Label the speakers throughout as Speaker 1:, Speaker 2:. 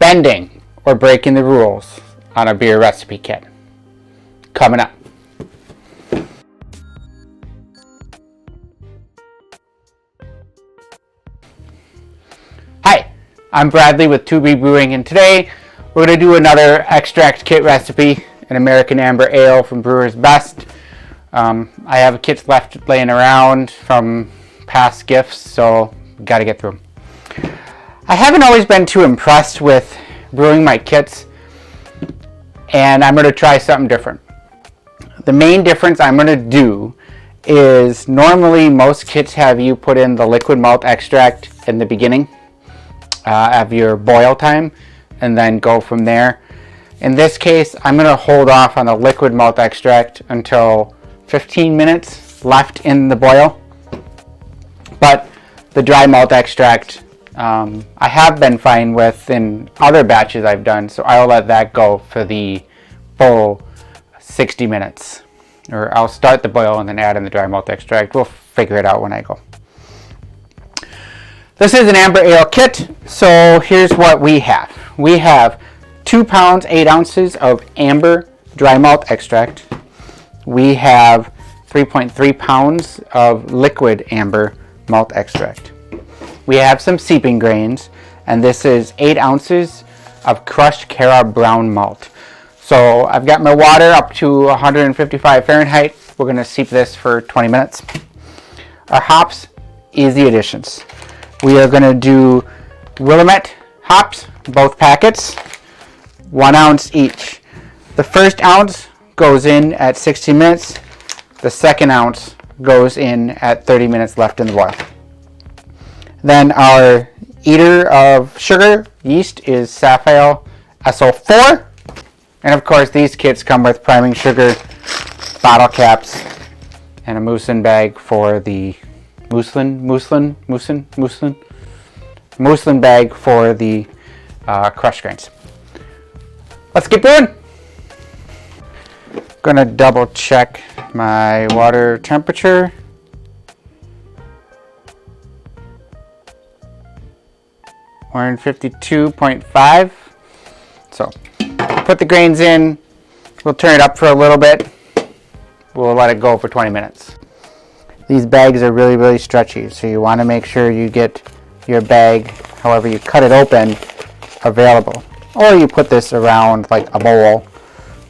Speaker 1: bending or breaking the rules on a beer recipe kit. Coming up. Hi, I'm Bradley with 2B Brewing, and today we're going to do another extract kit recipe, an American Amber Ale from Brewer's Best. I have kits left laying around from past gifts, so got to get through them. I haven't always been too impressed with brewing my kits, and I'm going to try something different. The main difference I'm going to do is normally most kits have you put in the liquid malt extract in the beginning of your boil time and then go from there. In this case, I'm going to hold off on the liquid malt extract until 15 minutes left in the boil. But the dry malt extract I have been fine with in other batches I've done, so I'll let that go for the full 60 minutes. Or I'll start the boil and then add in the dry malt extract. We'll figure it out when I go. This is an Amber Ale kit, so here's what we have. We have 2 pounds, 8 ounces of amber dry malt extract. We have 3.3 pounds of liquid amber malt extract. We have some seeping grains, and this is 8 ounces of crushed Cara brown malt. So I've got my water up to 155 Fahrenheit. We're going to seep this for 20 minutes. Our hops, easy additions. We are going to do Willamette hops, both packets, 1 ounce each. The first ounce goes in at 60 minutes. The second ounce goes in at 30 minutes left in the boil. Then our eater of sugar, yeast, is Saffale S-04. And of course these kits come with priming sugar, bottle caps, and a muslin bag for the muslin bag for the crushed grains. Let's get brewing. Gonna double check my water temperature. We're in 52.5. So put the grains in. We'll turn it up for a little bit. We'll let it go for 20 minutes. These bags are really, really stretchy, so you want to make sure you get your bag, however you cut it open, available. Or you put this around like a bowl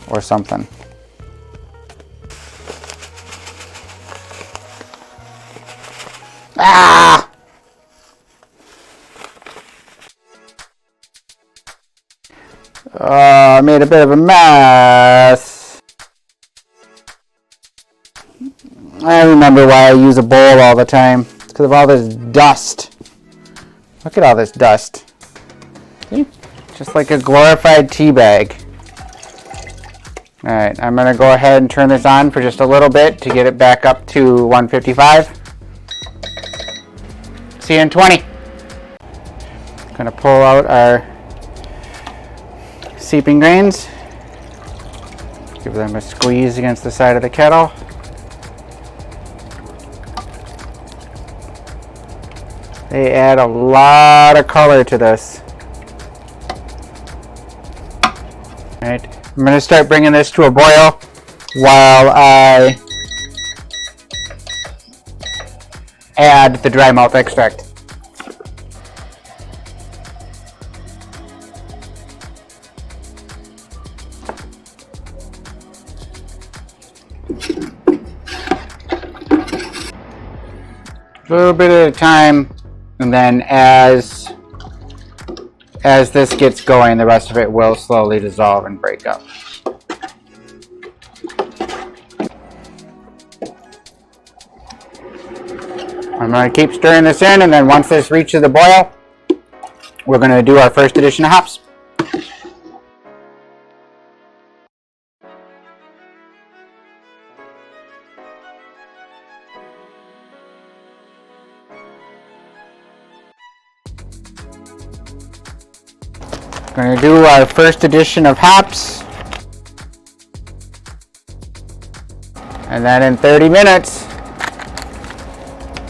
Speaker 1: or something. Ah! I made a bit of a mess. I remember why I use a bowl all the time. It's because of all this dust. Look at all this dust. See? Just like a glorified tea bag. Alright, I'm going to go ahead and turn this on for just a little bit to get it back up to 155. See you in 20. Going to pull out our seeping grains. Give them a squeeze against the side of the kettle. They add a lot of color to this. Alright, I'm going to start bringing this to a boil while I add the dry malt extract. A little bit at a time, and then as this gets going, the rest of it will slowly dissolve and break up. I'm going to keep stirring this in, and then once this reaches the boil, we're going to do our first addition of hops. Going to do our first addition of hops, and then in 30 minutes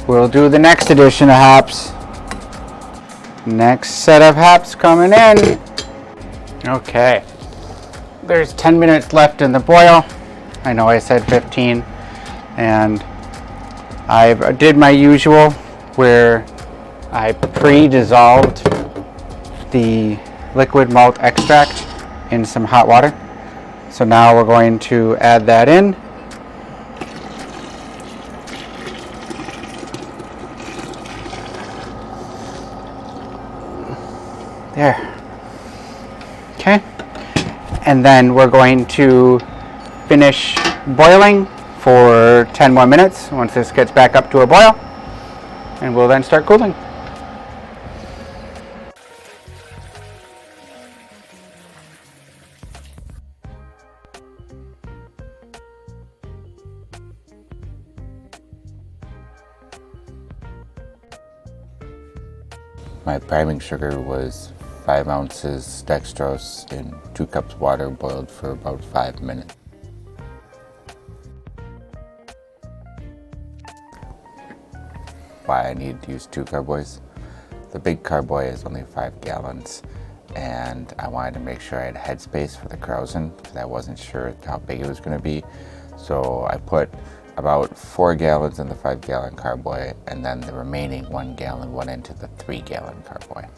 Speaker 1: we'll do the next addition of hops. Next set of hops coming in. Okay, there's 10 minutes left in the boil. I know I said 15, and I did my usual where I pre-dissolved the liquid malt extract in some hot water. So now we're going to add that in. There. Okay. And then we're going to finish boiling for 10 more minutes once this gets back up to a boil, and we'll then start cooling.
Speaker 2: My priming sugar was 5 ounces dextrose in 2 cups water, boiled for about 5 minutes. Why I needed to use 2 carboys? The big carboy is only 5 gallons, and I wanted to make sure I had headspace for the carousing because I wasn't sure how big it was going to be. So I put about 4 gallons in the 5-gallon carboy, and then the remaining 1 gallon went into the 3-gallon carboy.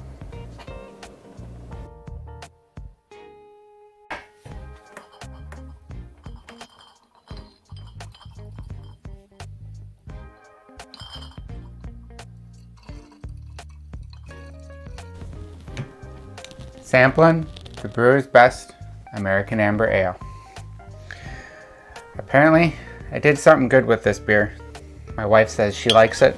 Speaker 1: Sampling the Brewer's Best American Amber Ale. Apparently, I did something good with this beer. My wife says she likes it.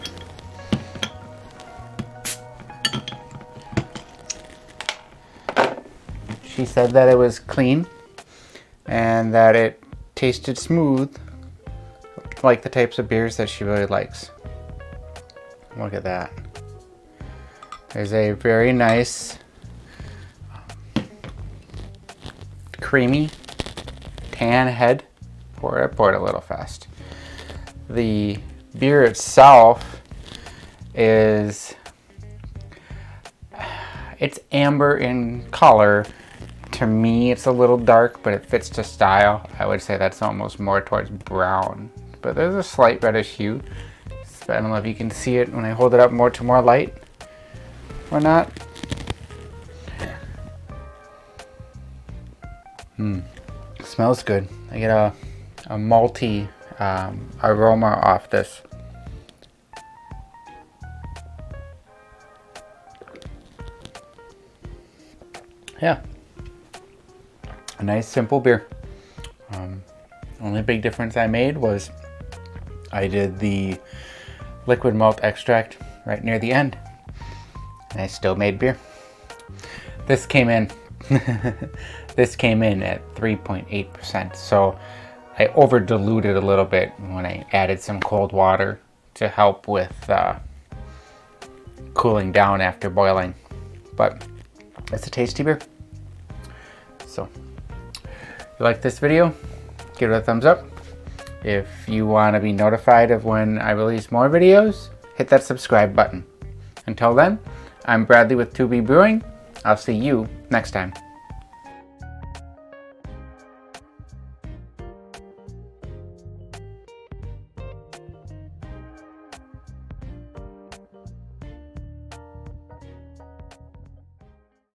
Speaker 1: She said that it was clean and that it tasted smooth, like the types of beers that she really likes. Look at that. There's a very nice creamy tan head. I poured a little fast. The beer itself it's amber in color. To me, it's a little dark, but it fits the style. I would say that's almost more towards brown, but there's a slight reddish hue. I don't know if you can see it when I hold it up more to more light or not. Smells good. I get a malty aroma off this. Yeah, a nice simple beer. Only big difference I made was I did the liquid malt extract right near the end, and I still made beer. This came in this came in at 3.8%, so I over diluted a little bit when I added some cold water to help with cooling down after boiling, but it's a tasty beer. So if you like this video, give it a thumbs up. If you want to be notified of when I release more videos, hit that subscribe button. Until then, I'm Bradley with 2B Brewing. I'll see you next time.